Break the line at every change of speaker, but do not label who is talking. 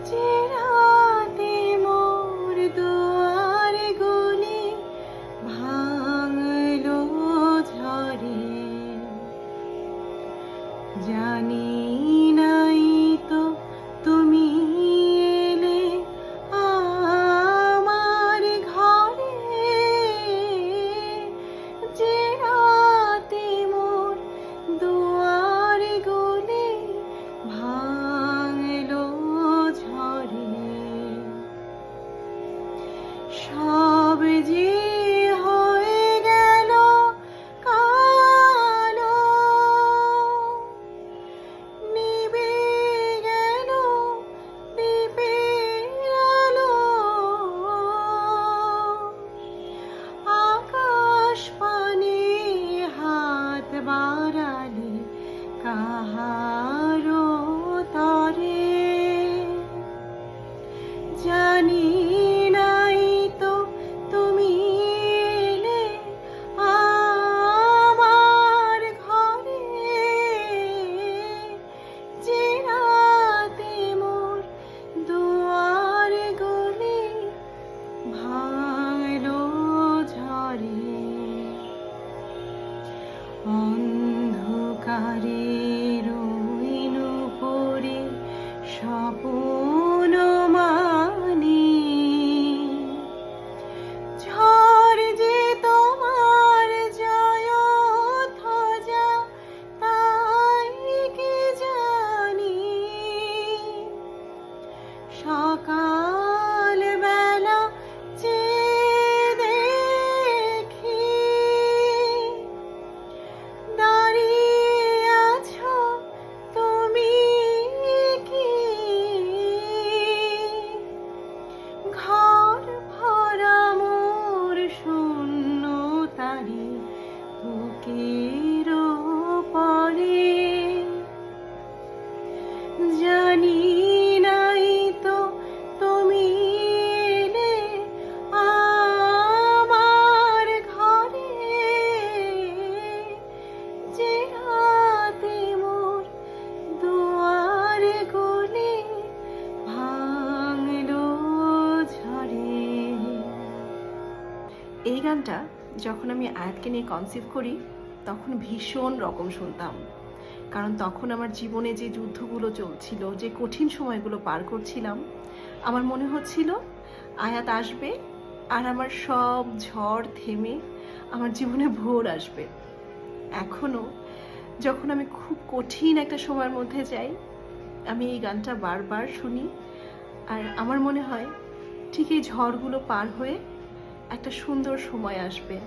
যে রাতে মোর দুয়ারে গলি ভাঙলো ঝড়ে, জানি নাই তো তুমি এলে আমার ঘরে। যে রাতে মোর দুয়ারে গলি ভাঙলো ঝড়ে, সব যে হয়ে গেল কালো, নিভে গেল দ্বীপের আলো। আকাশ পানে হাত বাড়ালে কাহারো তরে, জানি নাই তো তুমি এলে আমার ঘরে। যে রাতে মোর দুয়ারে গলি ভাঙলো ঝড়ে, অন্ধকারে রইনু পড়ে স্বপ্ন মানে। ঝড় যে তোমার জয় ধ্বজা তাই কি জানি, সকাল বেলা চেয়ে দেখি দাঁড়িয়ে আছো তুমি কি। ঘর ভরা মোর শূন্য তারি বুকের পরে, জানি নাই তো তুমি এলে আমার ঘরে। যে রাতে মোর দুয়ারে গলি ভাঙলো ঝড়ে। এই গানটা যখন আমি আয়াতকে নিয়ে কনসিভ করি তখন ভীষণ রকম শুনতাম, কারণ তখন আমার জীবনে যে যুদ্ধগুলো চলছিল, যে কঠিন সময়গুলো পার করছিলাম, আমার মনে হচ্ছিল আয়াত আসবে আর আমার সব ঝড় থেমে আমার জীবনে ভোর আসবে। এখনও যখন আমি খুব কঠিন একটা সময়ের মধ্যে যাই, আমি এই গানটা বারবার শুনি আর আমার মনে হয় ঠিক এই ঝড়গুলো পার হয়ে একটা সুন্দর সময় আসবে।